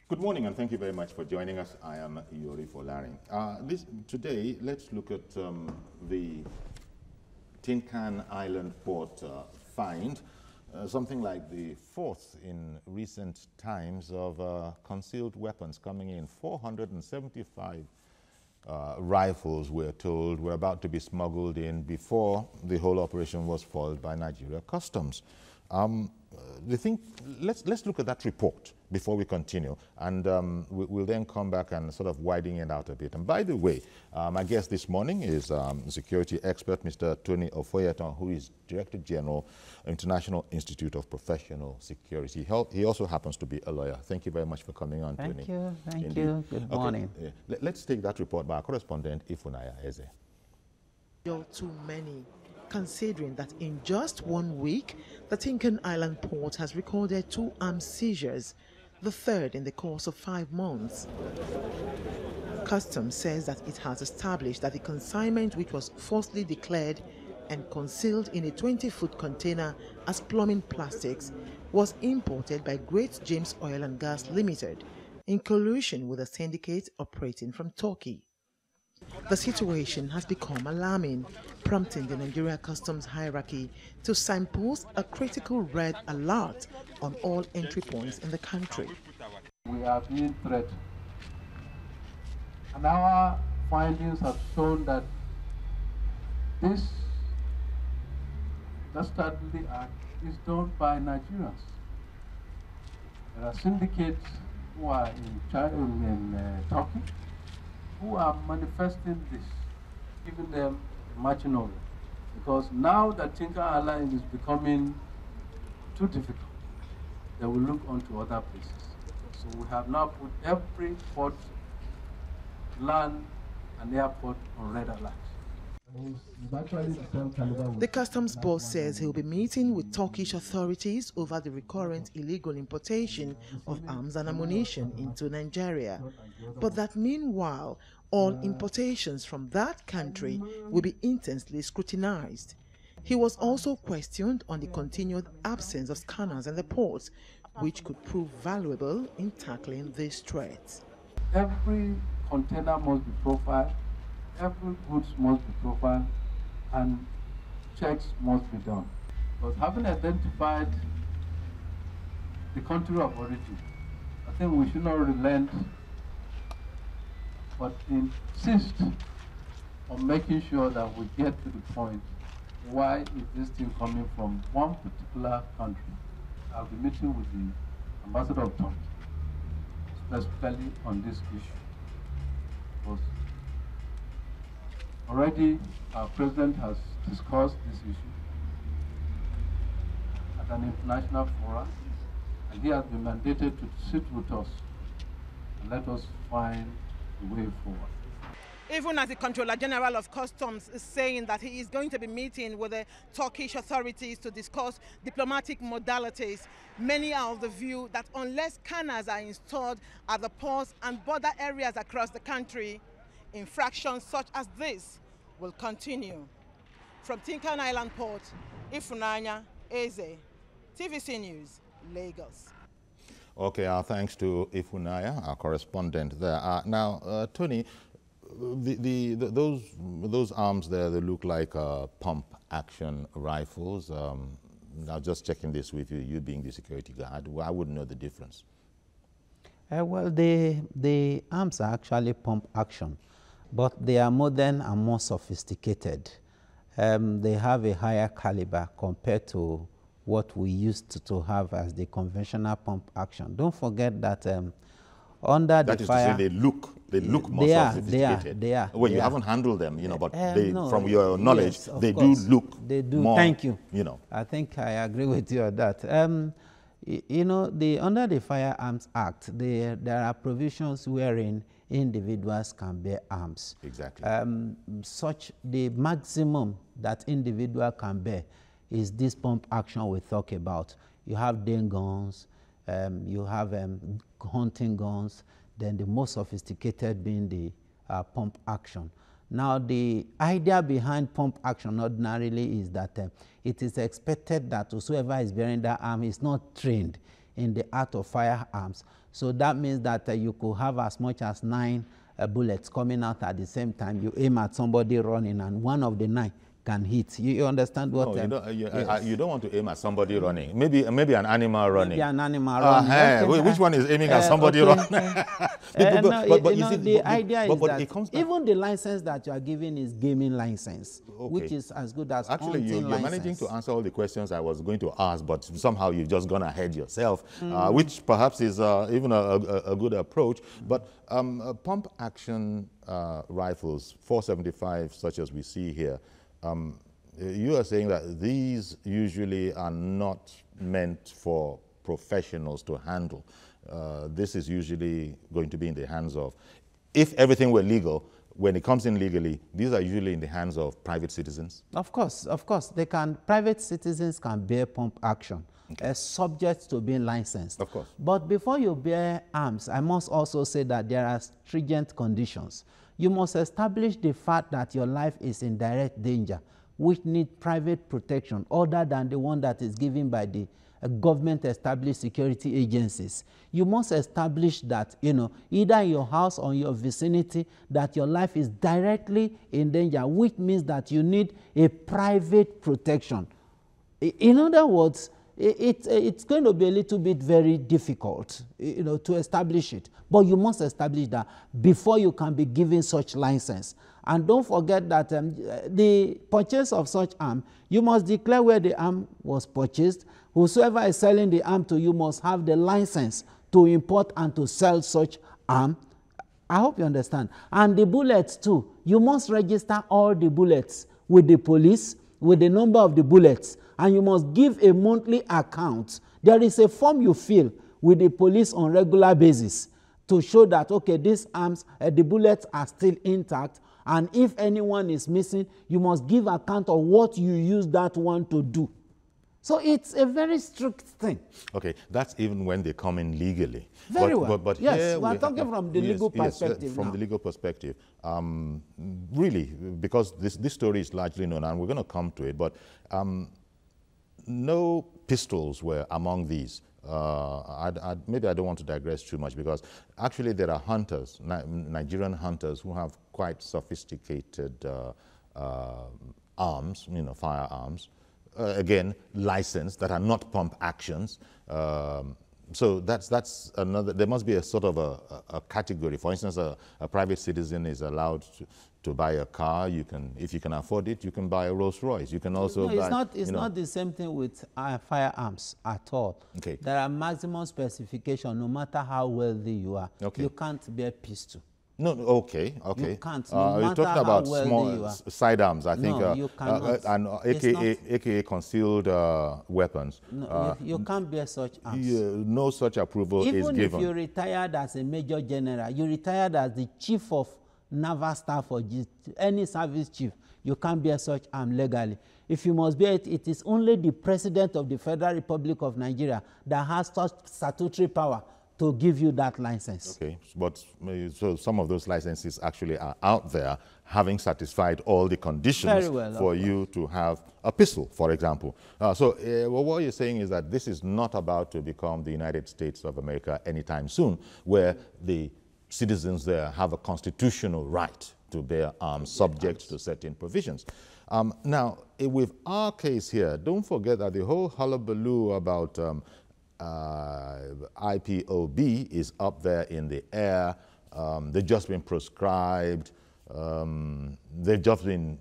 Good morning, and thank you very much for joining us. I am Yori Folari. Today, let's look at the Tin Can Island port find, something like the fourth in recent times of concealed weapons coming in. 475 rifles, we're told, were about to be smuggled in before the whole operation was foiled by Nigeria Customs. Let's look at that report before we continue, and we'll then come back and sort of widen it out a bit. And by the way, my guest this morning is security expert Mr. Tony Ofoyeton, who is Director General, International Institute of Professional Security. He also happens to be a lawyer. Thank you very much for coming on, Tony. Thank you. Good morning. Okay, yeah. Let's take that report by our correspondent, Ifunanya Eze. You're too many, considering that in just 1 week, the Tin Can Island port has recorded 2 arms seizures, the third in the course of 5 months. Customs says that it has established that the consignment, which was falsely declared and concealed in a 20-foot container as plumbing plastics, was imported by Great James Oil and Gas Limited in collusion with a syndicate operating from Turkey. The situation has become alarming, prompting the Nigeria Customs hierarchy to signpost a critical red alert on all entry points in the country. We are being threatened, and our findings have shown that this dastardly act is done by Nigerians. There are syndicates who are in Turkey, who are manifesting this, giving them marching orders. Because now that Tin Can Island is becoming too difficult, they will look onto other places. So we have now put every port, land, and airport on red alert. The customs boss says he'll be meeting with Turkish authorities over the recurrent illegal importation of arms and ammunition into Nigeria, but that meanwhile, all importations from that country will be intensely scrutinized. He was also questioned on the continued absence of scanners in the ports, which could prove valuable in tackling these threats. Every container must be profiled, every goods must be profiled, and checks must be done. Because having identified the country of origin, I think we should not relent, but insist on making sure that we get to the point, why is this thing coming from one particular country? I'll be meeting with the ambassador of Turkey, specifically on this issue. Because already our president has discussed this issue at an international forum, and he has been mandated to sit with us and let us find the way forward. Even as the Controller General of Customs is saying that he is going to be meeting with the Turkish authorities to discuss diplomatic modalities, many are of the view that unless scanners are installed at the ports and border areas across the country, infractions such as this will continue. From Tin Can Island Port, Ifunanya Eze, TVC News, Lagos. Okay, thanks to Ifunanya, our correspondent there. Now, Tony, those arms there, they look like pump-action rifles. Now, just checking this with you, you being the security guard, I wouldn't know the difference. Well, the arms are actually pump-action, but they are modern and more sophisticated. They have a higher caliber compared to what we used to have as the conventional pump action. Don't forget that under the fire... That is to say they look more sophisticated. They are. Well, you haven't handled them, you know, but no, from your knowledge, yes, they course. do look They do. more, Thank you. You know. I think I agree with you on that. You know, under the Firearms Act, there are provisions wherein individuals can bear arms. Exactly. The maximum that individual can bear is this pump action we talk about. You have den guns, you have hunting guns, then the most sophisticated being the pump action. Now, the idea behind pump action ordinarily is that it is expected that whosoever is bearing that arm is not trained in the art of firearms. So that means that you could have as much as 9 bullets coming out at the same time. You aim at somebody running, and one of the 9 can hit. You understand what? No, you don't want to aim at somebody running. Maybe an animal running. Maybe an animal running. Okay. Which one is aiming at somebody running? But you see, the idea is that it comes back. even the license that you are giving is gaming license, Okay. which is as good as Actually, you're hunting license. managing to answer all the questions I was going to ask, but somehow you've just gone ahead yourself, which perhaps is even a good approach. But pump action rifles, 475, such as we see here, you are saying that these usually are not meant for professionals to handle. This is usually going to be in the hands of, if everything were legal, when it comes in legally, these are usually in the hands of private citizens? Of course. Private citizens can bear pump action, subject to being licensed. Of course. But before you bear arms, I must also say that there are stringent conditions. You must establish the fact that your life is in direct danger, which need private protection other than the one that is given by the government-established security agencies. You must establish that, either in your house or in your vicinity, that your life is directly in danger, which means that you need a private protection. In other words, it's going to be a little bit very difficult, to establish it. But you must establish that before you can be given such license. And don't forget that the purchase of such arm, you must declare where the arm was purchased. Whosoever is selling the arm to you must have the license to import and to sell such arm. I hope you understand. And the bullets too. You must register all the bullets with the police, with the number of the bullets, and you must give a monthly account. There is a form you fill with the police on regular basis to show that, okay, these arms, the bullets are still intact, and if anyone is missing, you must give account of what you use that one to do. So it's a very strict thing. Okay, that's even when they come in legally. Very well. But yes, here we're talking from the legal perspective from now. the legal perspective. Really, because this story is largely known, and we're going to come to it, but no pistols were among these. Maybe I don't want to digress too much, because actually there are hunters, Nigerian hunters, who have quite sophisticated arms, firearms, again, licensed, that are not pump actions. So that's another, there must be a sort of a category. For instance, a private citizen is allowed to buy a car. You can, if you can afford it, you can buy a Rolls Royce. You can also buy, it's not the same thing with firearms at all. Okay. There are maximum specifications, no matter how wealthy you are. Okay. You can't bear pistol. No, okay. You can't, no you're matter talking about how small sidearms, I think. No, you cannot. And AKA concealed weapons. No, you can't bear such arms. No such approval is given. Even if you retired as a major general, you retired as the chief of naval staff or any service chief, you can't bear such arm legally. If you must bear it, it is only the President of the Federal Republic of Nigeria that has such statutory power to give you that license. Okay, but so some of those licenses actually are out there, having satisfied all the conditions for you to have a pistol, for example. So what you're saying is that this is not about to become the United States of America anytime soon, where the citizens there have a constitutional right to bear arms subject to certain provisions. Now, with our case here, don't forget that the whole hullabaloo about IPOB is up there in the air. They've just been proscribed. They've just been,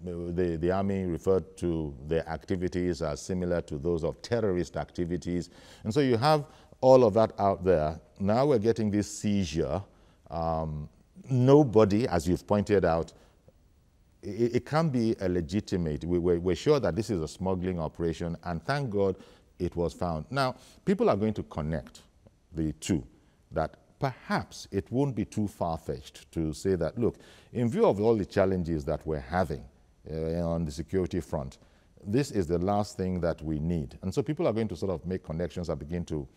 the Army referred to their activities as similar to those of terrorist activities. And so you have all of that out there. Now we're getting this seizure. Nobody, as you've pointed out, it can be a legitimate. We're sure that this is a smuggling operation, and thank God it was found. Now, people are going to connect the two, that perhaps it won't be too far-fetched to say that, look, in view of all the challenges that we're having on the security front, this is the last thing that we need. And so people are going to sort of make connections and begin to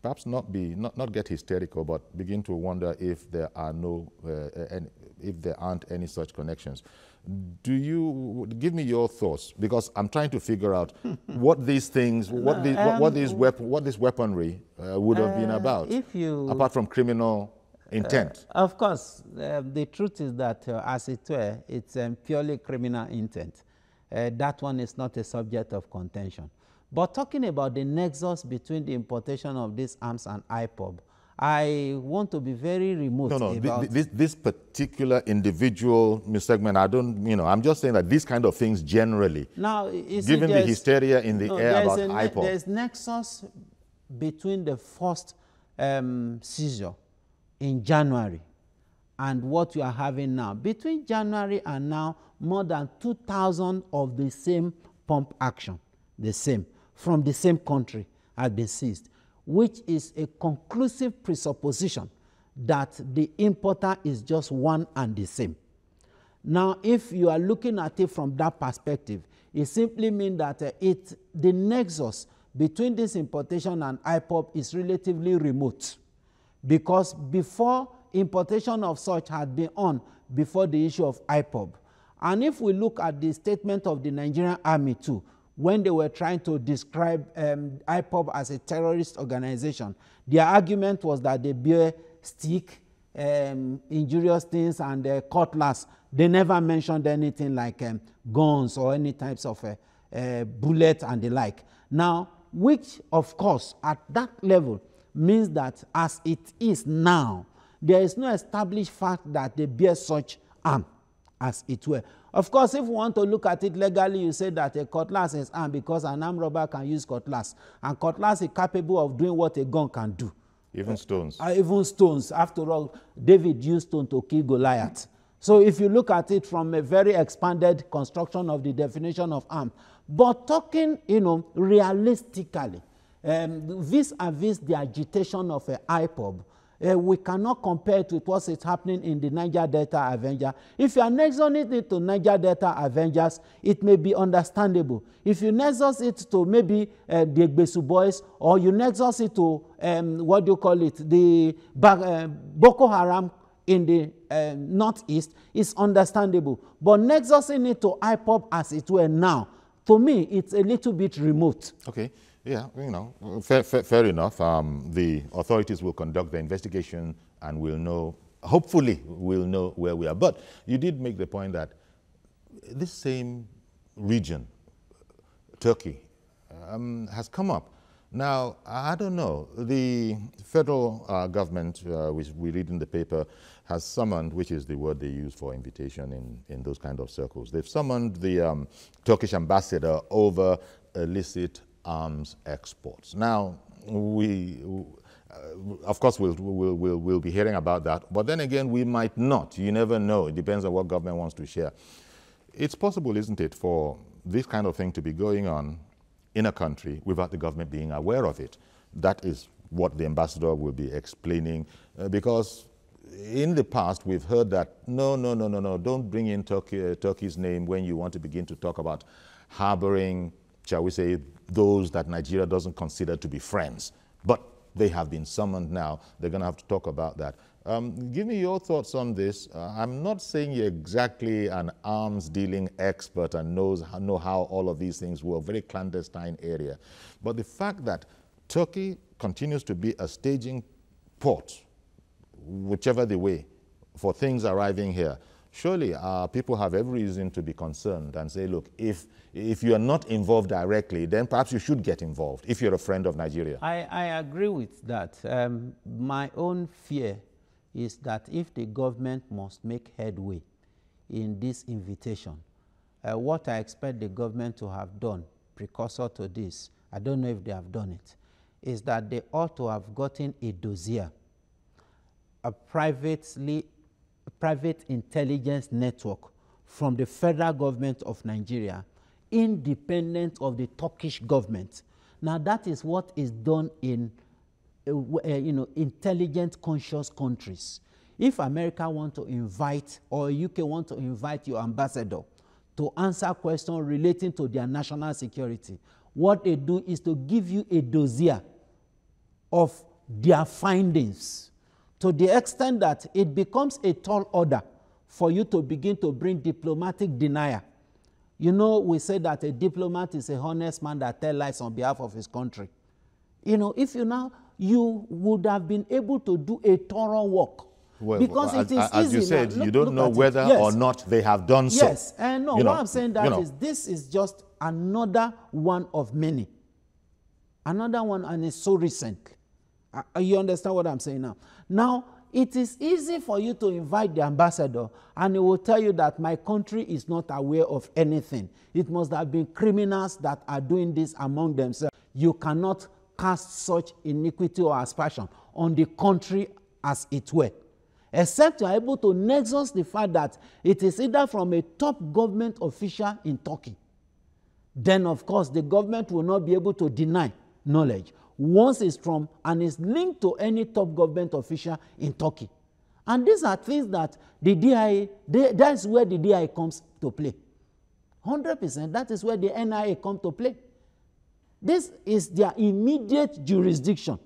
perhaps not get hysterical, but begin to wonder if there are if there aren't any such connections. Do you give me your thoughts? Because I'm trying to figure out what these things, what this weaponry would have been about, apart from criminal intent. Of course, the truth is that, as it were, it's purely criminal intent. That one is not a subject of contention. But talking about the nexus between the importation of these arms and IPOB, I want to be very remote about... This particular individual segment, I'm just saying that these kind of things generally, now, given the hysteria in the air about IPOB. There's nexus between the first seizure in January and what you are having now. Between January and now, more than 2,000 of the same pump action, from the same country have been seized, which is a conclusive presupposition that the importer is just one and the same. Now, if you are looking at it from that perspective, it simply means that the nexus between this importation and IPOB is relatively remote, because before importation of such had been on before the issue of IPOB. And if we look at the statement of the Nigerian Army too, when they were trying to describe IPOB as a terrorist organization, their argument was that they bear stick, injurious things, and cutlass. They never mentioned anything like guns or any types of bullets and the like. Now, which, of course, at that level means that as it is now, there is no established fact that they bear such arm, as it were. Of course, if we want to look at it legally, you say that a cutlass is armed because an armed robber can use cutlass, and cutlass is capable of doing what a gun can do. Even stones. Even stones. After all, David used stone to kill Goliath. So if you look at it from a very expanded construction of the definition of arm, but talking, realistically, vis-a-vis the agitation of IPOB, we cannot compare it with what is happening in the Niger Delta Avengers. If you are nexusing it to Niger Delta Avengers, it may be understandable. If you nexus it to maybe the Egbesu boys, or you nexus it to, the Boko Haram in the northeast, it's understandable. But nexusing it to IPOB as it were now, to me, it's a little bit remote. Okay. Yeah, fair enough. The authorities will conduct the investigation and we'll know, hopefully we'll know where we are. But you did make the point that this same region, Turkey, has come up. Now, I don't know, the federal government, which we read in the paper, has summoned, which is the word they use for invitation in those kind of circles. They've summoned the Turkish ambassador over illicit arms exports. Now, of course, we'll be hearing about that, but then again, we might not. You never know. It depends on what government wants to share. It's possible, isn't it, for this kind of thing to be going on in a country without the government being aware of it. That is what the ambassador will be explaining, because in the past, we've heard that, no, don't bring in Turkey's name when you want to begin to talk about harboring, shall we say, those that Nigeria doesn't consider to be friends. But they have been summoned now. They're going to have to talk about that. Give me your thoughts on this. I'm not saying you're exactly an arms-dealing expert and know how all of these things work, very clandestine area. But the fact that Turkey continues to be a staging port, whichever the way, for things arriving here, surely people have every reason to be concerned and say, look, if you are not involved directly, then perhaps you should get involved if you're a friend of Nigeria. I agree with that. My own fear is that if the government must make headway in this invitation, what I expect the government to have done precursor to this, I don't know if they have done it, is that they ought to have gotten a dossier, a private intelligence network from the federal government of Nigeria, independent of the Turkish government. Now, that is what is done in intelligent conscious countries. If America want to invite, or UK want to invite your ambassador to answer questions relating to their national security, what they do is to give you a dossier of their findings, to the extent that it becomes a tall order for you to begin to bring diplomatic denial. You know, we say that a diplomat is a honest man that tells lies on behalf of his country. You know, if you would have been able to do a thorough work. Well, because it is as easy you said, now. you don't know whether yes. or not they have done so. Yes, and no, what I'm saying is this is just another one of many. Another one, and it's so recent. You understand what I'm saying now? Now, it is easy for you to invite the ambassador, and he will tell you that my country is not aware of anything. It must have been criminals that are doing this among themselves. You cannot cast such iniquity or aspersion on the country as it were, except you are able to nexus the fact that it is either from a top government official in Turkey. Then, of course, the government will not be able to deny knowledge once it's from and is linked to any top government official in Turkey. And these are things that the DIA, that's where the DIA comes to play. 100%, that is where the NIA comes to play. This is their immediate jurisdiction.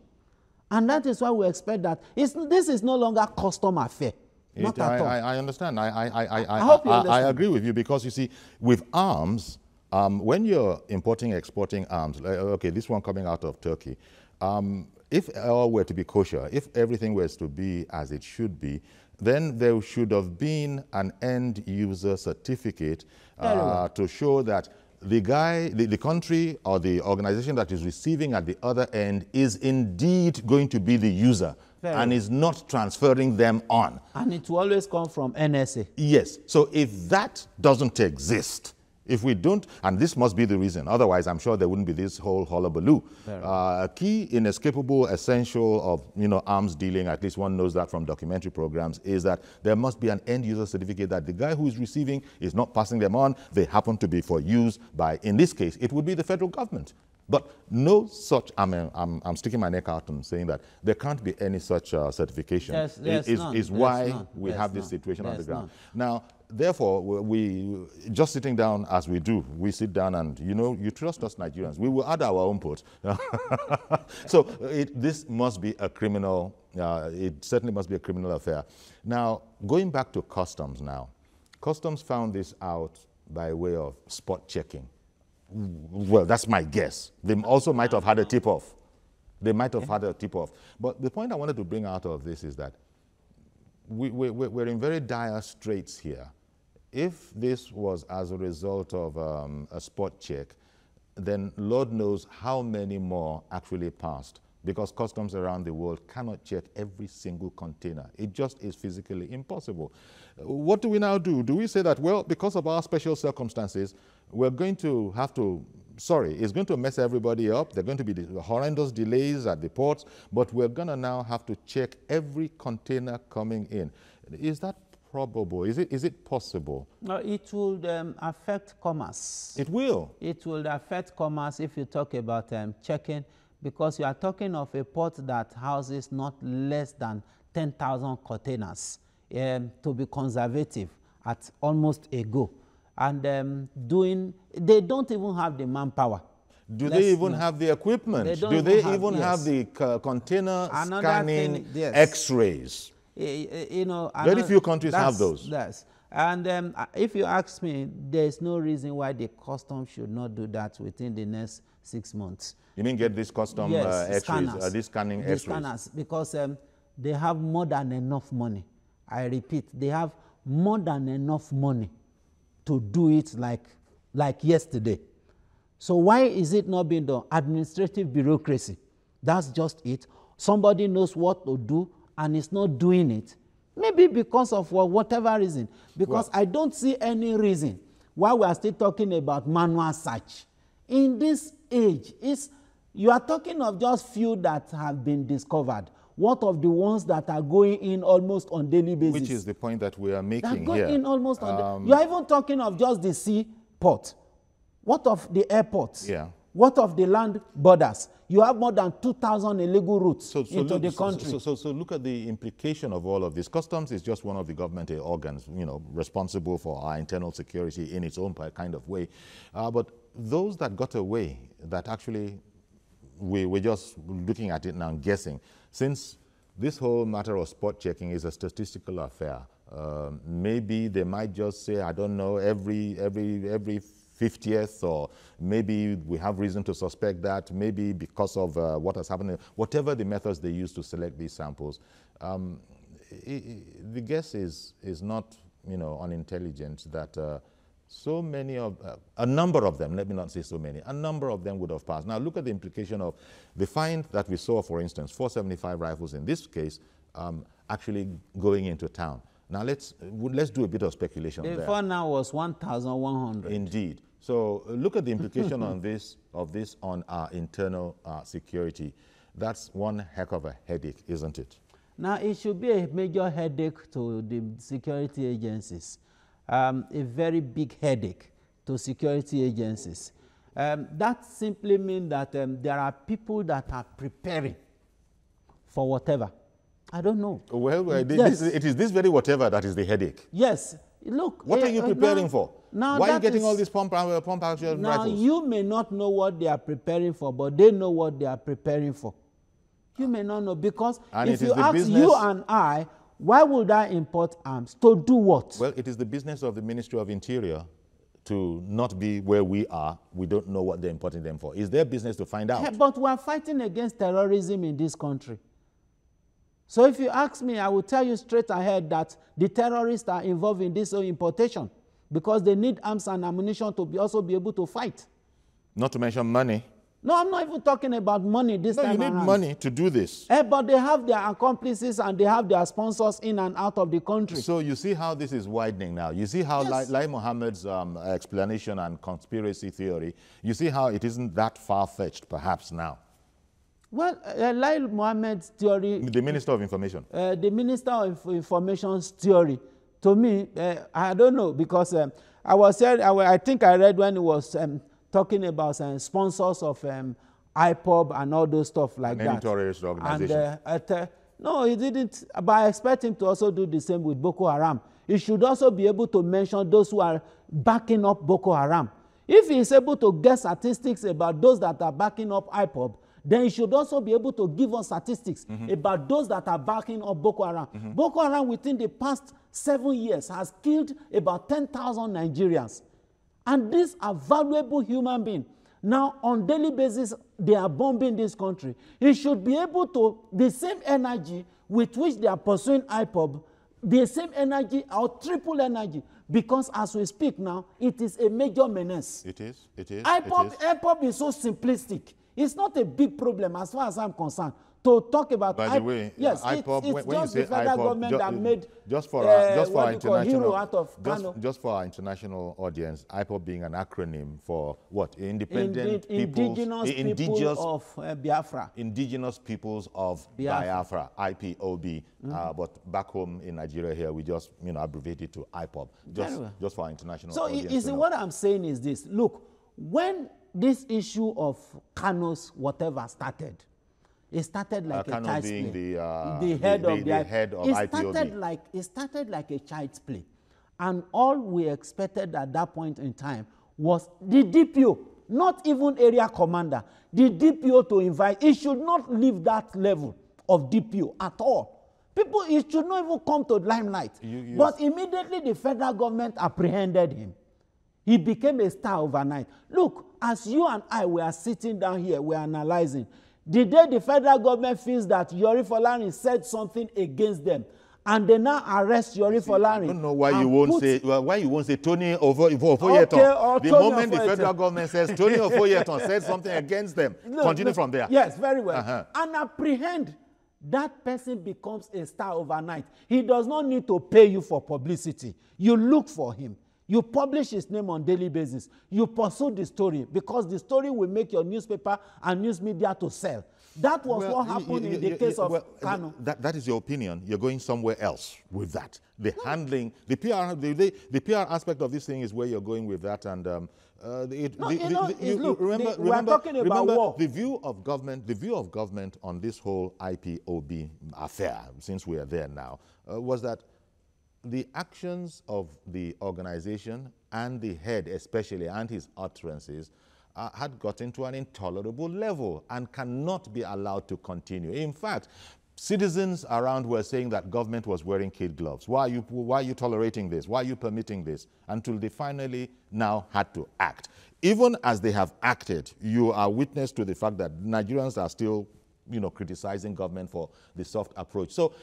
And that is why we expect that this is no longer custom affair. Not at all. I understand. I hope you understand. I agree with you because, you see, with arms, when you're importing, exporting arms, okay, this one coming out of Turkey, if all were to be kosher, if everything was to be as it should be, then there should have been an end user certificate to show that the guy, the country or the organization that is receiving at the other end is indeed going to be the user and is not transferring them on. And it will always come from NSA. Yes. So if that doesn't exist, if we don't, and this must be the reason, otherwise I'm sure there wouldn't be this whole hullabaloo. A key, inescapable, essential of arms dealing, at least one knows that from documentary programs, is that there must be an end user certificate that the guy who is receiving is not passing them on. They happen to be for use by, in this case, it would be the federal government. But no such, I'm sticking my neck out and saying that there can't be any such certification. Is why we have this situation on the ground. Now, therefore, we just sitting down as we do, we sit down and, you trust us Nigerians. We will add our own put. So this must be a criminal, it certainly must be a criminal affair. Now, going back to customs now, customs found this out by way of spot checking. Well, that's my guess. They also might have had a tip-off. They might have had a tip-off. But the point I wanted to bring out of this is that we're in very dire straits here. If this was as a result of a spot check, then Lord knows how many more actually passed, because customs around the world cannot check every single container. It just is physically impossible. What do we now do? Do we say that, well, because of our special circumstances, we're going to have to, it's going to mess everybody up. There are going to be horrendous delays at the ports, but we're going to now have to check every container coming in. Is that probable? Is it possible? No, it will affect commerce. It will? It will affect commerce if you talk about checking, because you are talking of a port that houses not less than 10,000 containers, to be conservative, at almost a go. And they don't even have the manpower. Do they even have the equipment? Do they even have the container scanning X-rays? Very few countries have those. Yes. And if you ask me, there's no reason why the customs should not do that within the next 6 months. You mean get this custom X-rays, these scanning X-rays? Scanners, because they have more than enough money. I repeat, they have more than enough money to do it like yesterday. So why is it not being done? Administrative bureaucracy. That's just it. Somebody knows what to do and is not doing it. Maybe because of whatever reason. Because I don't see any reason why we are still talking about manual search. In this age, you are talking of just few that have been discovered. What of the ones that are going in almost on daily basis? Which is the point that we are making here. They're going in almost on you are even talking of just the seaport. What of the airports? Yeah. What of the land borders? You have more than 2,000 illegal routes into the country. So look at the implication of all of this. Customs is just one of the government organs, responsible for our internal security in its own kind of way. But those that got away, that actually we're just looking at it now and guessing. Since this whole matter of spot checking is a statistical affair, maybe they might just say, I don't know, every 50th, or maybe we have reason to suspect that, maybe because of what has happened, whatever the methods they use to select these samples. The guess is not, unintelligent that so many of, a number of them, let me not say so many, a number of them would have passed. Now look at the implication of the find that we saw, for instance, 475 rifles in this case, actually going into town. Now let's do a bit of speculation there. Before now was 1,100. Indeed. So look at the implication of this on our internal security. That's one heck of a headache, isn't it? Now, it should be a major headache to the security agencies, a very big headache to security agencies. That simply means that there are people that are preparing for whatever. I don't know. Well, yes. It is this very whatever that is the headache. Yes. Look. What are you preparing for? Now why are you getting all these pump action now rifles? You may not know what they are preparing for, but they know what they are preparing for. You may not know, because if you ask you and I, why would I import arms? To do what? Well, it is the business of the Ministry of Interior to not be where we are. We don't know what they're importing them for. It's their business to find out. But we are fighting against terrorism in this country. So if you ask me, I will tell you straight ahead that the terrorists are involved in this importation because they need arms and ammunition to also be able to fight. Not to mention money. No, I'm not even talking about money this time around. You need money to do this. But they have their accomplices and they have their sponsors in and out of the country. So you see how this is widening now. You see how Lai Mohammed's explanation and conspiracy theory, you see how it isn't that far-fetched perhaps now. Well, Lai Mohammed's theory... The Minister of Information. The Minister of Information's theory, to me, I don't know, because I think I read when he was talking about sponsors of IPOB and all those stuff like that. Any terrorist organization. And, no, he didn't, but I expect him to also do the same with Boko Haram. He should also be able to mention those who are backing up Boko Haram. If he is able to get statistics about those that are backing up IPOB, then he should also be able to give us statistics about those that are backing up Boko Haram. Boko Haram within the past 7 years has killed about 10,000 Nigerians. And these are valuable human beings. Now, on daily basis, they are bombing this country. He should be able to, the same energy with which they are pursuing IPOB, the same energy or triple energy, because as we speak now, it is a major menace. It is. IPOB is so simplistic. It's not a big problem as far as I'm concerned to talk about. By the way, yes, IPOB, it's when just you the say federal IPOB, government that made just for our IPOB being an acronym for what? Independent Indigenous peoples of Biafra. Indigenous peoples of Biafra, IPOB. But back home in Nigeria here, we just abbreviate it to IPOB, just for our international audience. So you see, what I'm saying is this. Look, when this issue of Kano's whatever started, it started like a child's play. The head of IPOB. It started like a child's play. And all we expected at that point in time was the DPO, not even area commander, the DPO to invite. It should not leave that level of DPO at all. People, it should not even come to limelight. But immediately the federal government apprehended him. He became a star overnight. Look, as you and I were sitting down here, we're analyzing. The day the federal government feels that Yori Folarin said something against them, and they now arrest Yori Folarin. I don't know why you won't say Tony Ofoyeton. The moment the federal government says Tony Ofoyeton said something against them, continue from there. Yes, very well. And apprehend. That person becomes a star overnight. He does not need to pay you for publicity. You look for him. You publish his name on a daily basis. You pursue the story because the story will make your newspaper and news media to sell. That was what happened in the case of Kano. That is your opinion. You're going somewhere else with that. The handling, the PR aspect of this thing is where you're going with that. And we're talking about war. The view of government on this whole IPOB affair, since we are there now, was that the actions of the organization and the head especially, and his utterances, had gotten to an intolerable level and cannot be allowed to continue. In fact, citizens around were saying that government was wearing kid gloves. Why are you tolerating this? Why are you permitting this? Until they finally now had to act. Even as they have acted, you are witness to the fact that Nigerians are still, criticizing government for the soft approach. So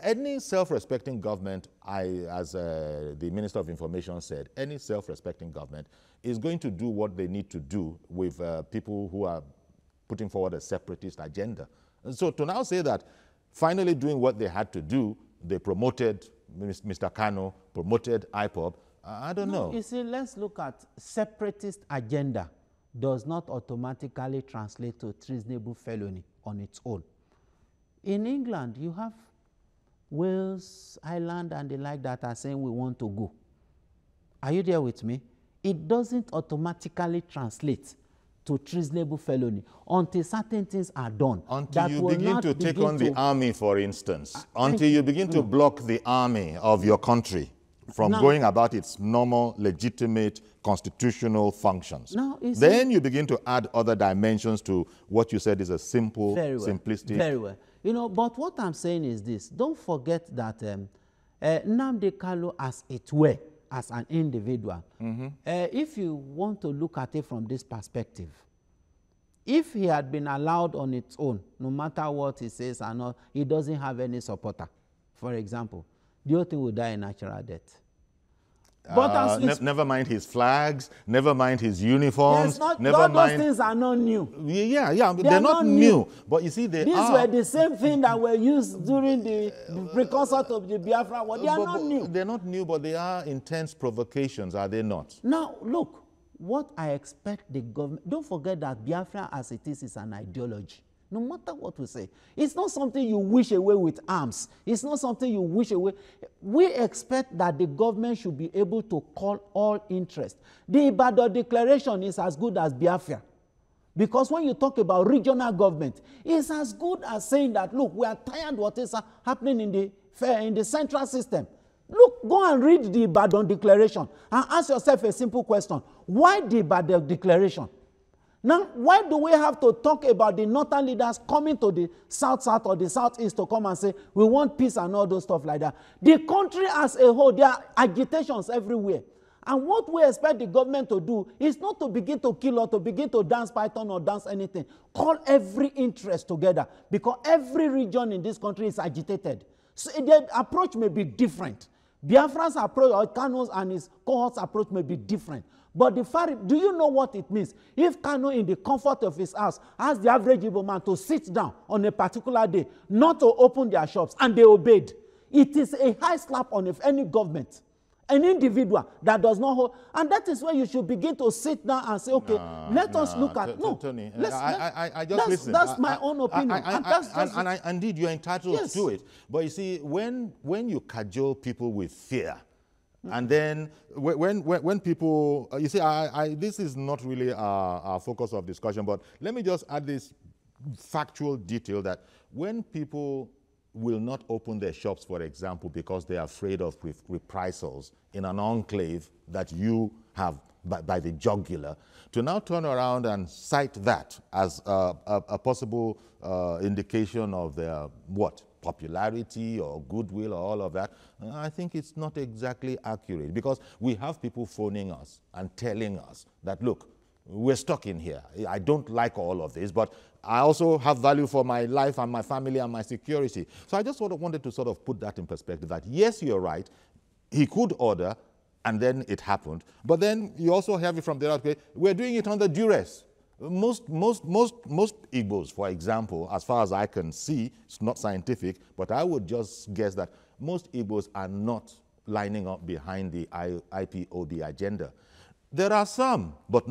any self-respecting government, as the Minister of Information said, any self-respecting government is going to do what they need to do with people who are putting forward a separatist agenda. And so to now say that finally doing what they had to do, they promoted Mr. Kanu, promoted IPOB, I don't know. You see, let's look at separatist agenda does not automatically translate to treasonable felony on its own. In England, you have Wales, Ireland, and the like that are saying we want to go. Are you there with me? It doesn't automatically translate to treasonable felony until certain things are done. Until you begin to take on the army, for instance. Until you begin to block the army of your country from going about its normal, legitimate, constitutional functions. Then you begin to add other dimensions to what you said is a simple, simplistic. Very well. But what I'm saying is this. Don't forget that Nnamdi Kanu, as it were, as an individual, if you want to look at it from this perspective, if he had been allowed on its own, no matter what he says and all, he doesn't have any supporter, for example, the whole thing will die a natural death. But never mind his flags, never mind his uniforms, those things are not new. Yeah, they're not new. But you see, these were the same thing that were used during the precursor to the Biafra War. They are not new. They're not new, but they are intense provocations, are they not? Now, look, what I expect the government, don't forget that Biafra as it is an ideology. No matter what we say, it's not something you wish away with arms. It's not something you wish away. We expect that the government should be able to call all interest. The Ibadan Declaration is as good as Biafra. Because when you talk about regional government, it's as good as saying that, look, we are tired of what is happening in the central system. Look, go and read the Ibadan Declaration and ask yourself a simple question. Why the Ibadan Declaration? Now, why do we have to talk about the northern leaders coming to the south-south or the southeast to come and say, we want peace and all those stuff like that? The country as a whole, there are agitations everywhere. And what we expect the government to do is not to begin to kill or to begin to dance python or dance anything. Call every interest together because every region in this country is agitated. So the approach may be different. Biafra's approach or Kanu's and his cohort's approach may be different. But do you know what it means? If Kanu, in the comfort of his house, asks the average Igbo man to sit down on a particular day, not to open their shops, and they obeyed, it is a high slap on any government, an individual that does not hold. And that is where you should begin to sit down and say, okay, let us look at. Tony, I just listen. That's my own opinion. And indeed, you're entitled to it. But you see, when you cajole people with fear, and then when people, you see, this is not really our focus of discussion, but let me just add this factual detail that when people will not open their shops, for example, because they are afraid of reprisals in an enclave that you have by the jugular, to now turn around and cite that as a possible indication of their, popularity or goodwill or all of that, I think it's not exactly accurate because we have people phoning us and telling us that, look, we're stuck in here. I don't like all of this, but I also have value for my life and my family and my security. So I just wanted to sort of put that in perspective that, yes, you're right, he could order and then it happened, but then you also have it from the other way, we're doing it under duress. Most Igbos, for example, as far as I can see, it's not scientific, but I would just guess that most Igbos are not lining up behind the IPOB agenda. There are some, but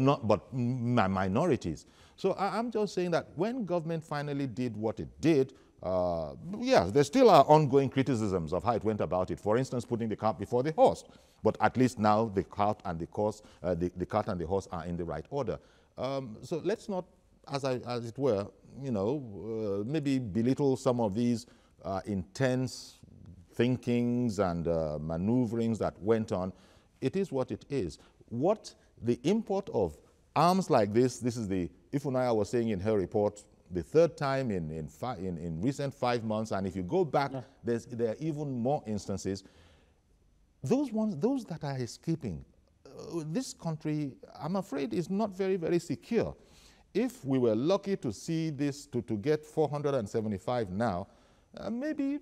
minorities. So I'm just saying that when government finally did what it did, there still are ongoing criticisms of how it went about it. For instance, putting the cart before the horse. But at least now the cart and the horse are in the right order. So let's not, as it were, maybe belittle some of these intense thinkings and maneuverings that went on. It is what it is. What the import of arms like this is the, Ifunanya was saying in her report, the third time in recent 5 months, and if you go back, there are even more instances. Those that are escaping, this country, I'm afraid, is not very, very secure. If we were lucky to see this, to get 475 now, maybe,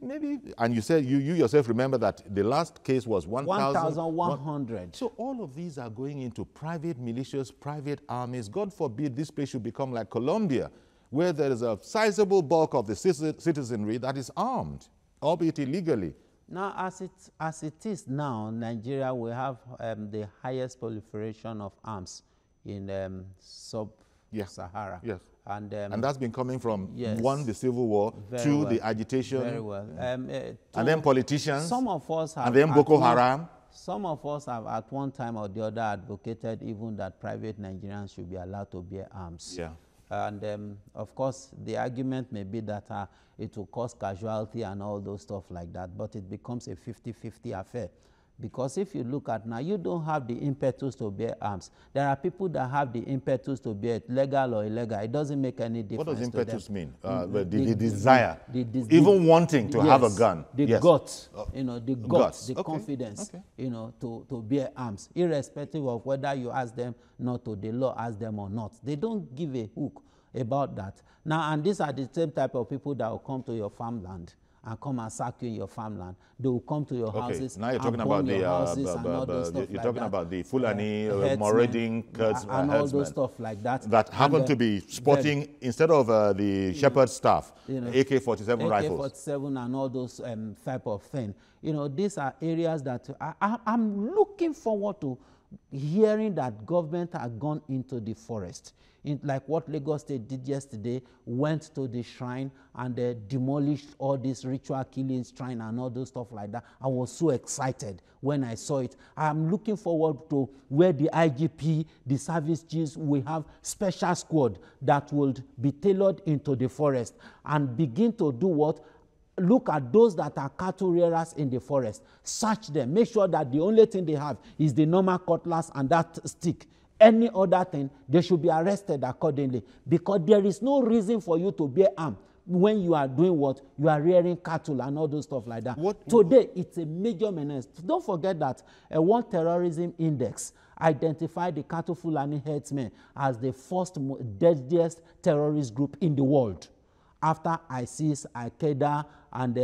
and you said, you yourself remember that the last case was 1,100. So all of these are going into private militias, private armies. God forbid this place should become like Colombia, where there is a sizable bulk of the citizenry that is armed, albeit illegally. Now, as it is now, Nigeria will have the highest proliferation of arms in sub-Sahara. Yes. And that's been coming from, yes, one, the civil war, two, the agitation, very well. And then politicians, some of us have, and then Boko Haram. Some of us have at one time or the other advocated even that private Nigerians should be allowed to bear arms. Yeah. And of course, the argument may be that it will cause casualty and all those stuff like that, but it becomes a 50-50 affair. Because if you look at now, you don't have the impetus to bear arms. There are people that have the impetus to bear it, legal or illegal. It doesn't make any difference. What does impetus to them. mean? The desire, even wanting to have a gun. The guts, the guts, the okay. confidence, okay. To bear arms, irrespective of whether you ask them not to, the law asks them or not. They don't give a hook about that. Now, and these are the same type of people that will come to your farmland and come and sack you in your farmland. They will come to your houses. Now you're talking about the Fulani marauding Kurds and all those stuff like that. That happen to be sporting, instead of the shepherd's staff, AK-47 rifles. AK-47 and all those type of thing. These are areas that I'm looking forward to hearing that government have gone into the forest. Like what Lagos State did yesterday, went to the shrine and demolished all these ritual killing shrine and all those stuff like that. I was so excited when I saw it. I'm looking forward to where the IGP, the service chiefs, will have special squad that will be tailored into the forest and begin to do what? Look at those that are cattle rearers in the forest. Search them. Make sure that the only thing they have is the normal cutlass and that stick. Any other thing, they should be arrested accordingly, because there is no reason for you to bear arms when you are doing what? You are rearing cattle and all those stuff like that. Today, it's a major menace. Don't forget that a World Terrorism Index identified the Cattle Fulani herdsmen as the first deadliest terrorist group in the world, after ISIS, Al-Qaeda, and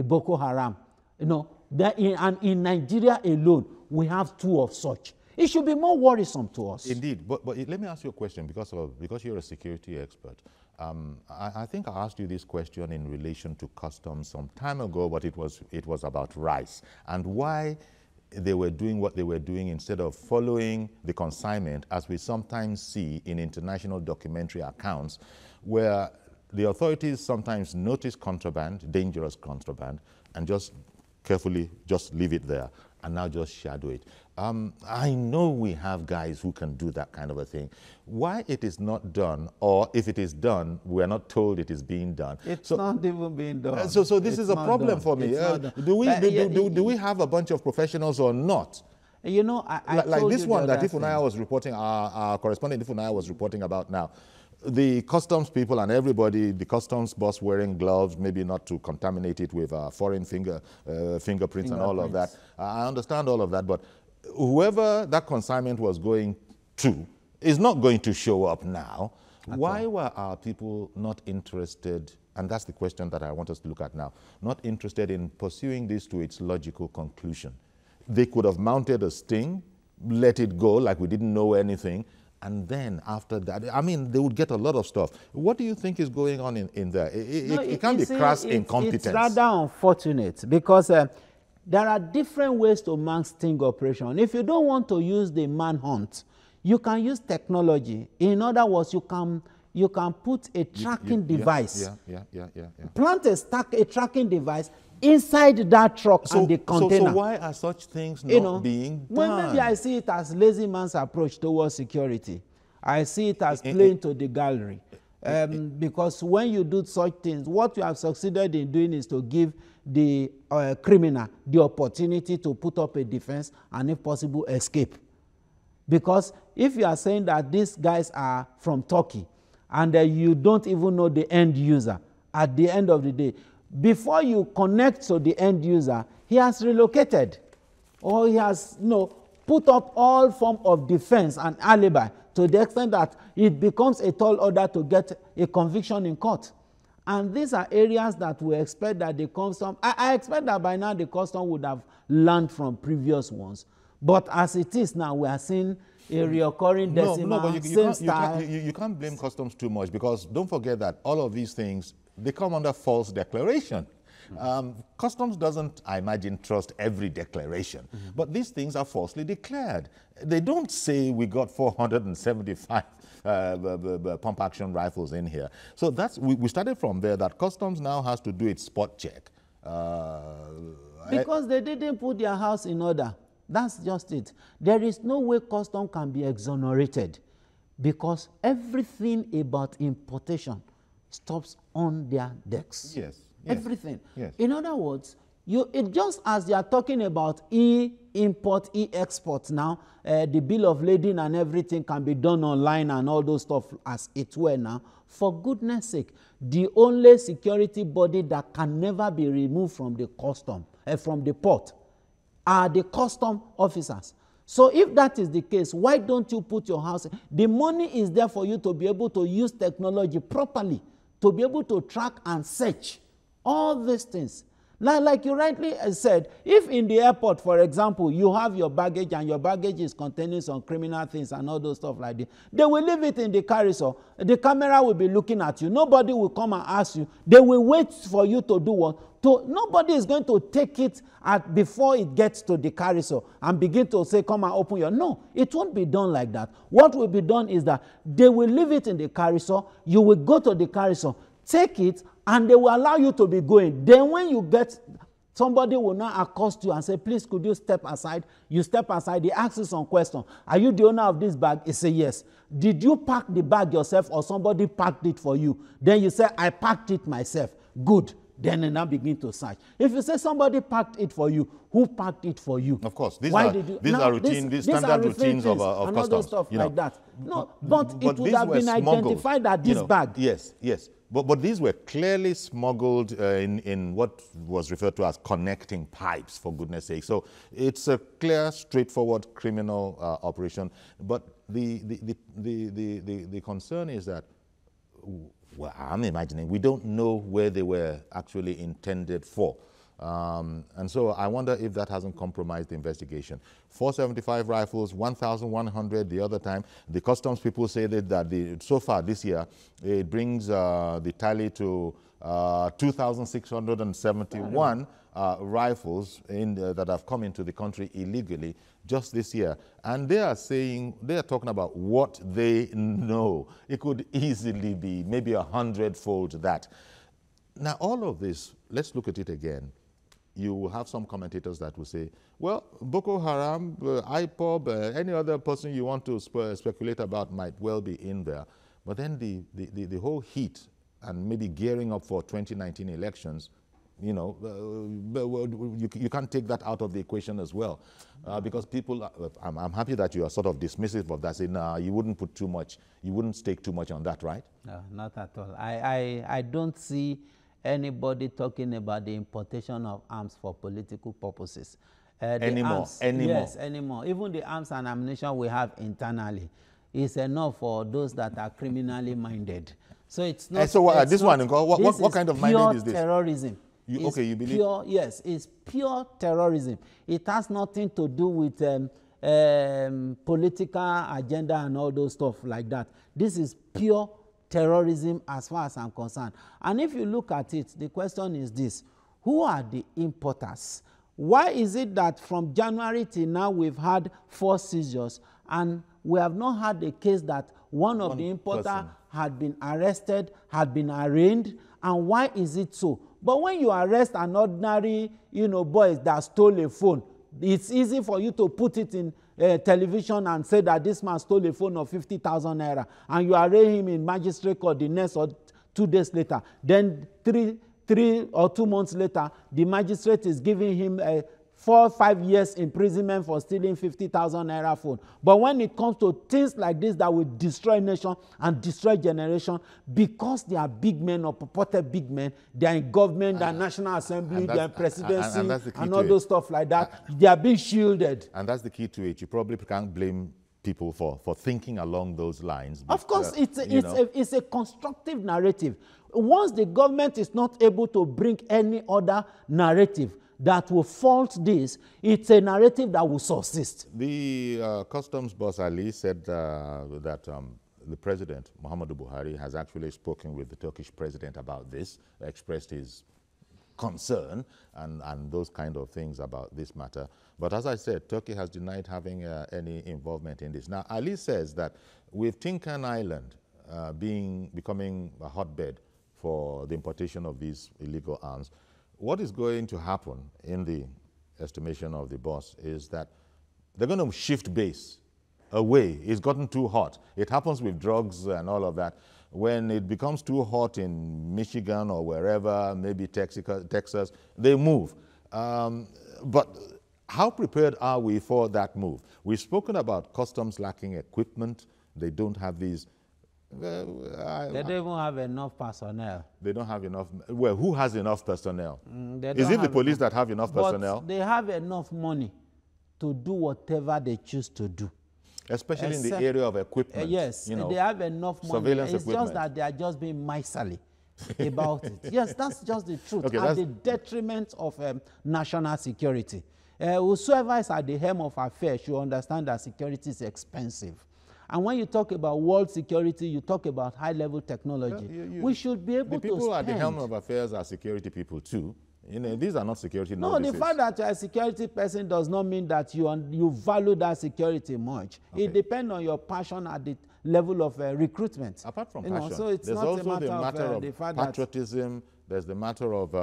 Boko Haram. And in Nigeria alone, we have 2 of such. It should be more worrisome to us. Indeed, but let me ask you a question, because you're a security expert. I think I asked you this question in relation to customs some time ago, but it was about rice and why they were doing what they were doing instead of following the consignment, as we sometimes see in international documentary accounts, where the authorities sometimes notice contraband, dangerous contraband, and just carefully just leave it there and now just shadow it. I know we have guys who can do that kind of a thing. Why it is not done, or if it is done, we're not told it is being done. It's not even being done. So this is a problem for me. Do we have a bunch of professionals or not? I like this one that Ifunanya was reporting, our correspondent Ifunanya was reporting about now. The customs people and everybody, the customs boss wearing gloves, maybe not to contaminate it with foreign fingerprints and all of that. I understand all of that, but whoever that consignment was going to is not going to show up now. Why were our people not interested, and that's the question that I want us to look at now, not interested in pursuing this to its logical conclusion? They could have mounted a sting, let it go like we didn't know anything, and then after that, I mean, they would get a lot of stuff. What do you think is going on in there? It can be crass incompetence. It's rather unfortunate, because there are different ways to mount sting operation. If you don't want to use the manhunt, you can use technology. In other words, you can put a tracking device. Plant a tracking device inside that truck and the container. So why are such things not being done? Well, maybe I see it as lazy man's approach towards security. I see it as playing to the gallery. Because when you do such things, what you have succeeded in doing is to give the criminal the opportunity to put up a defense and, if possible, escape. Because if you are saying that these guys are from Turkey and you don't even know the end user, at the end of the day, before you connect to the end user, he has relocated or he has put up all form of defense and alibi to the extent that it becomes a tall order to get a conviction in court. And these are areas that we expect that the custom, I expect that by now the custom would have learned from previous ones. But as it is now, we are seeing a recurring decimal, but same style. You can't blame customs too much, because don't forget that all of these things, they come under false declaration. Customs doesn't, I imagine, trust every declaration, but these things are falsely declared. They don't say we got 475 pump action rifles in here. So that's, we started from there, that customs now has to do its spot check. Because they didn't put their house in order. That's just it. There is no way custom can be exonerated, because everything about importation stops on their decks. Yes. Everything. Yes. In other words, it just as they are talking about e-import, e-export now, the bill of lading and everything can be done online and all those stuff as it were now. For goodness sake, the only security body that can never be removed from the custom, from the port, are the custom officers. So if that is the case, why don't you put your house? The money is there for you to be able to use technology properly, to be able to track and search all these things. Now, like you rightly said, if in the airport, for example, you have your baggage and your baggage is containing some criminal things and all those stuff like that, they will leave it in the carousel. The camera will be looking at you. Nobody will come and ask you. They will wait for you to do what? Nobody is going to take it before it gets to the carousel and begin to say, come and open your... No, it won't be done like that. What will be done is that they will leave it in the carousel. You will go to the carousel, take it, and they will allow you to be going. Then when you get, somebody will now accost you and say, please, could you step aside? You step aside. They ask you some question. Are you the owner of this bag? You say, yes. Did you pack the bag yourself or somebody packed it for you? Then you say, I packed it myself. Good. Then they now begin to search. If you say somebody packed it for you, who packed it for you? Of course, these are standard routines of customs. Stuff like that. No, but it would have been identified that this bag. Yes. But these were clearly smuggled in what was referred to as connecting pipes, for goodness sake. So it's a clear, straightforward criminal operation. But the concern is that, well, I'm imagining we don't know where they were actually intended for. And so I wonder if that hasn't compromised the investigation. 475 rifles, 1,100 the other time. The customs people say that so far this year, it brings the tally to 2,671 rifles that have come into the country illegally just this year. And they are talking about what they know. It could easily be maybe 100-fold that. Now, all of this, let's look at it again. You will have some commentators that will say, well, Boko Haram, IPOB, any other person you want to speculate about might well be in there. But then the whole heat and maybe gearing up for 2019 elections, you can't take that out of the equation as well. Because people, I'm happy that you are sort of dismissive of that, saying, nah, you wouldn't put too much, you wouldn't stake too much on that, right? No, not at all. I don't see anybody talking about the importation of arms for political purposes. Anymore. Yes, anymore. Even the arms and ammunition we have internally is enough for those that are criminally minded. So it's not... So what kind of minded is this? Terrorism. You believe? Yes, it's pure terrorism. It has nothing to do with political agenda and all those stuff like that. This is pure terrorism as far as I'm concerned. And if you look at it, the question is this: who are the importers? Why is it that from January till now we've had 4 seizures and we have not had a case that one of the importers had been arrested, had been arraigned? And why is it so? But when you arrest an ordinary, boy that stole a phone, it's easy for you to put it in television and say that this man stole a phone of 50,000 naira, and you arraign him in magistrate court the next or 2 days later. Then 3 or 2 months later, the magistrate is giving him 4 or 5 years imprisonment for stealing 50,000 naira phone. But when it comes to things like this that will destroy nation and destroy generation, because they are big men or purported big men, they are in government, they are National Assembly, they are presidency, and all those stuff like that, they are being shielded. And that's the key to it. You probably can't blame people for thinking along those lines. But, of course, it's a constructive narrative. Once the government is not able to bring any other narrative that will fault this, it's a narrative that will subsist. The customs boss Ali said that the president, Muhammadu Buhari, has actually spoken with the Turkish president about this, expressed his concern and those kind of things about this matter. But as I said, Turkey has denied having any involvement in this. Now, Ali says that with Tin Can Island becoming a hotbed for the importation of these illegal arms, what is going to happen, in the estimation of the boss, is that they're going to shift base away. It's gotten too hot. It happens with drugs and all of that. When it becomes too hot in Michigan or wherever, maybe Texas, they move. But how prepared are we for that move? We've spoken about customs lacking equipment. They don't have these. They don't even have enough personnel. They don't have enough. Well, who has enough personnel? Is it the police that have enough personnel? But they have enough money to do whatever they choose to do. Especially in the area of equipment. Yes, they have enough money. Surveillance it's equipment. Just that they are just being miserly about it. Yes, that's just the truth. Okay, at the detriment of national security. Whosoever is at the helm of affairs should understand that security is expensive. And when you talk about world security, you talk about high-level technology. We should be able to spend. The people at the helm of affairs are security people too. These are not security novices. No, the fact that you're a security person does not mean that you value that security much. Okay. It depends on your passion at the level of recruitment. Apart from passion, so it's there's not also a matter of the patriotism. There's the matter of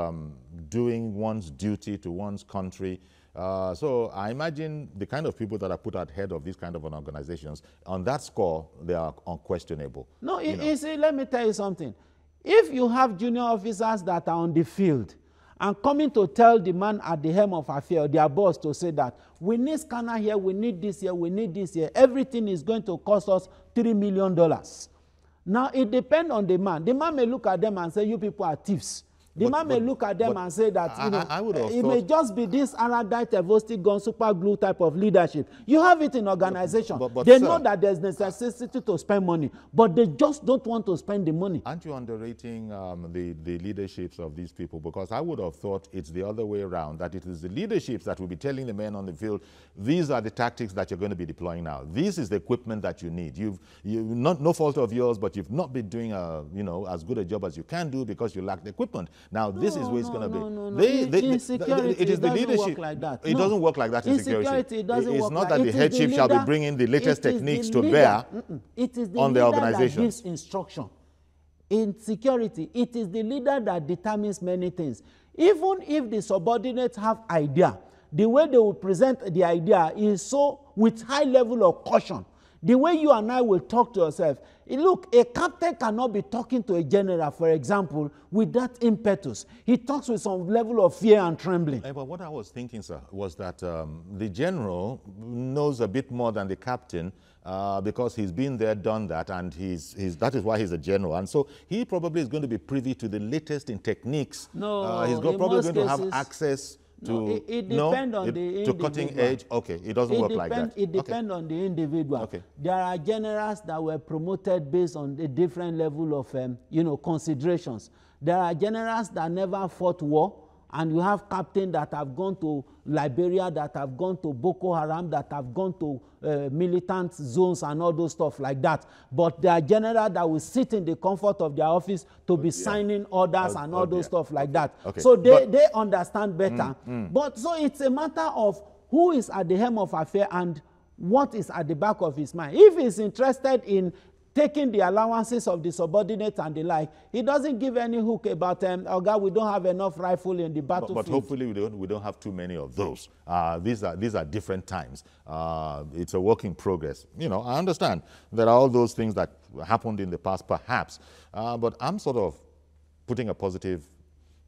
doing one's duty to one's country. So I imagine the kind of people that are put at head of these kind of organizations, on that score, they are unquestionable. No, you see, let me tell you something. If you have junior officers that are on the field and coming to tell the man at the helm of affairs, their boss, to say that we need scanner here, we need this here, we need this here, everything is going to cost us $3 million. Now, it depends on the man. The man may look at them and say, you people are thieves. The man may look at them and say that, it may just be this Aradite, Evostic gun, super glue type of leadership. You have it in organization. They know that there's necessity to spend money, but they just don't want to spend the money. Aren't you underrating the leaderships of these people? Because I would have thought it's the other way around, that it is the leaderships that will be telling the men on the field, these are the tactics that you're going to be deploying now. This is the equipment that you need. No fault of yours, but you've not been doing as good a job as you can do because you lack the equipment. Now, this is where it's going to be. In security, it is the leadership. Like that. It doesn't work like that in security. It doesn't it's work not like that the headship shall be bringing the latest techniques to bear on the organization. That gives instruction. In security, it is the leader that determines many things. Even if the subordinates have idea, the way they will present the idea is so with high level of caution. The way you and I will talk to yourself. Look, a captain cannot be talking to a general, for example, with that impetus. He talks with some level of fear and trembling. But what I was thinking, sir, was that the general knows a bit more than the captain because he's been there, done that, and that is why he's a general. And so he probably is going to be privy to the latest in techniques. No, he's probably going to have access to it depends on the individual. To cutting edge. Okay, it doesn't work like that. It depends on the individual. Okay. There are generals that were promoted based on a different level of considerations. There are generals that never fought war, and you have captains that have gone to Liberia, that have gone to Boko Haram, that have gone to militant zones and all those stuff like that. But there are generals that will sit in the comfort of their office to be signing orders and all those stuff like that. Okay. So they understand better. But so it's a matter of who is at the helm of affairs and what is at the back of his mind. If he's interested in taking the allowances of the subordinates and the like, he doesn't give any hook about, oh God, we don't have enough rifle in the battlefield. But hopefully we don't have too many of those. These are different times. It's a work in progress. I understand there are all those things that happened in the past, perhaps. But I'm sort of putting a positive,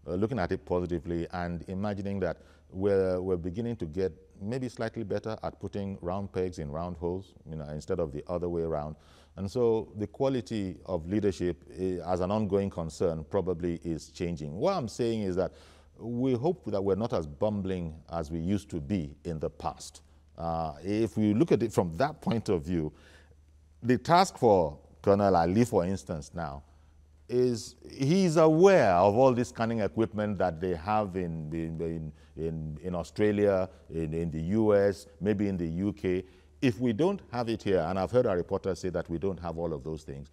looking at it positively and imagining that we're beginning to get maybe slightly better at putting round pegs in round holes, instead of the other way around. And so the quality of leadership as an ongoing concern probably is changing. What I'm saying is that we hope that we're not as bumbling as we used to be in the past. If we look at it from that point of view, the task for Colonel Ali, for instance, now, is he's aware of all this scanning equipment that they have in Australia, in the US, maybe in the UK. If we don't have it here, and I've heard a reporter say that we don't have all of those things,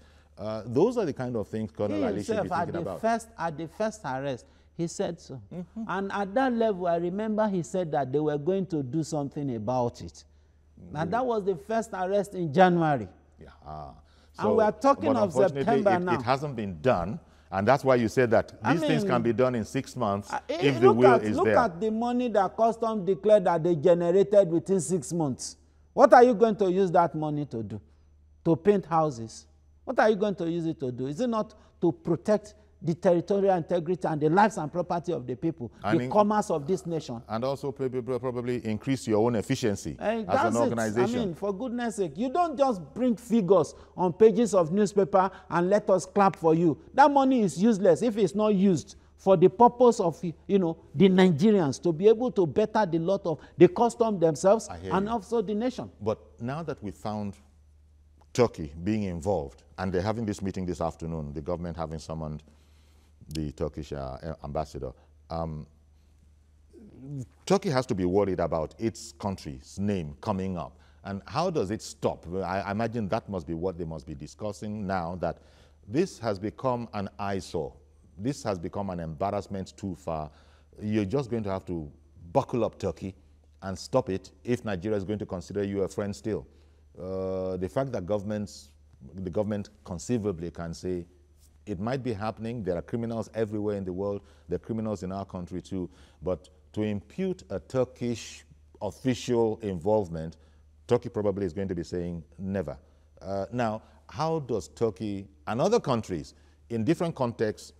those are the kind of things Colonel Ali should be thinking about. At the first arrest, he said so. And at that level, I remember he said that they were going to do something about it. And that was the first arrest in January. Yeah. And we are talking of September now. It hasn't been done, and that's why you said that these things can be done in 6 months if the will is there. Look at the money that Customs declared that they generated within 6 months. What are you going to use that money to do? To paint houses? What are you going to use it to do? Is it not to protect the territorial integrity and the lives and property of the people, the commerce of this nation? And also probably increase your own efficiency as an organization. I mean, for goodness sake, you don't just bring figures on pages of newspaper and let us clap for you. That money is useless if it's not used for the purpose of, the Nigerians to be able to better the lot of the custom themselves and also the nation. But now that we found Turkey being involved, and they're having this meeting this afternoon, the government having summoned the Turkish ambassador, Turkey has to be worried about its country's name coming up. And how does it stop? I imagine that must be what they must be discussing now, that this has become an eyesore. This has become an embarrassment too far. You're just going to have to buckle up, Turkey, and stop it if Nigeria is going to consider you a friend still. The fact that the government conceivably can say, it might be happening, there are criminals everywhere in the world, there are criminals in our country too, but to impute a Turkish official involvement, Turkey probably is going to be saying never. Now, how does Turkey and other countries, in different contexts,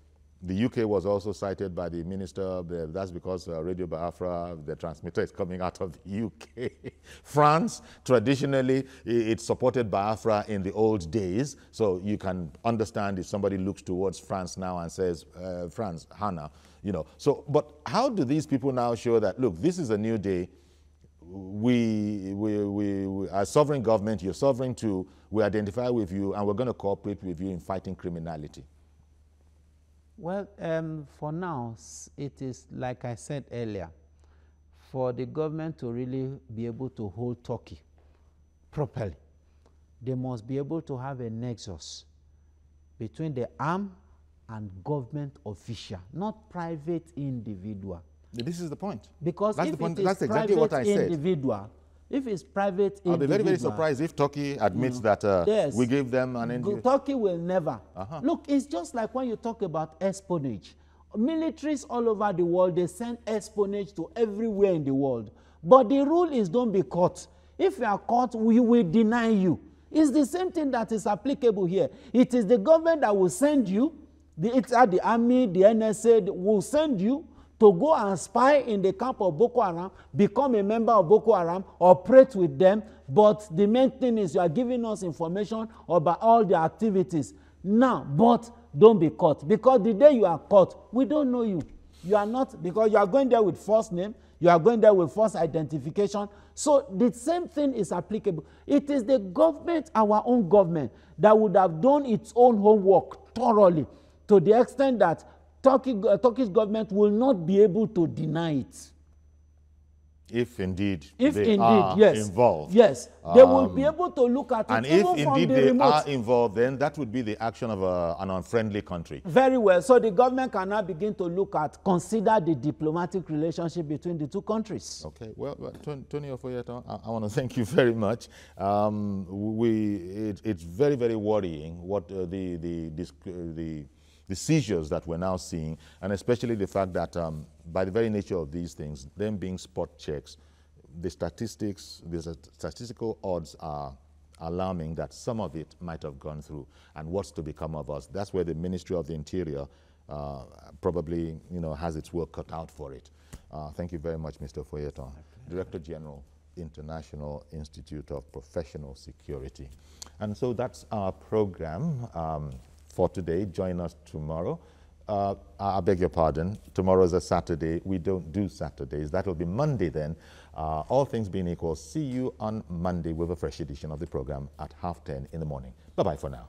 the UK was also cited by the minister. That's because Radio Biafra, the transmitter, is coming out of the UK. France, traditionally, it supported Biafra in the old days. So you can understand if somebody looks towards France now and says, France, Hannah, So, but how do these people now show that, look, this is a new day. We are sovereign government, you're sovereign too. We identify with you, and we're going to cooperate with you in fighting criminality. Well, for now, it is, like I said earlier, for the government to really be able to hold Turkey properly, they must be able to have a nexus between the arm and government official, not private individual. This is the point. Because that's if the point. it is That's exactly what I said. Individual, if it's private individual, I'll be very, very surprised if Turkey admits that yes, we gave them an NGO. Turkey will never. Look, it's just like when you talk about espionage. Militaries all over the world, they send espionage to everywhere in the world. But the rule is don't be caught. If you are caught, we will deny you. It's the same thing that is applicable here. It is the government that will send you, the army, the NSA will send you to go and spy in the camp of Boko Haram, become a member of Boko Haram, operate with them, but the main thing is you are giving us information about all the activities. Now, but don't be caught, because the day you are caught, we don't know you. You are not, because you are going there with false name, you are going there with false identification. So the same thing is applicable. It is the government, our own government, that would have done its own homework thoroughly, to the extent that Turkish government will not be able to deny it. If indeed they are involved. Yes, they will be able to look at it. And if indeed they are involved, then that would be the action of an unfriendly country. Very well. So the government can now begin to consider the diplomatic relationship between the two countries. Okay. Well, Tony Ofoyeto, I want to thank you very much. It's very, very worrying what the seizures that we're now seeing, and especially the fact that by the very nature of these things, them being spot checks, the statistical odds are alarming that some of it might have gone through, and what's to become of us. That's where the Ministry of the Interior probably has its work cut out for it. Thank you very much, Mr. Foyeton, Director General, International Institute of Professional Security. And so that's our program for today. Join us tomorrow. I beg your pardon, tomorrow is a Saturday. We don't do Saturdays. That will be Monday then. All things being equal, see you on Monday with a fresh edition of the program at 10:30 in the morning. Bye-bye for now.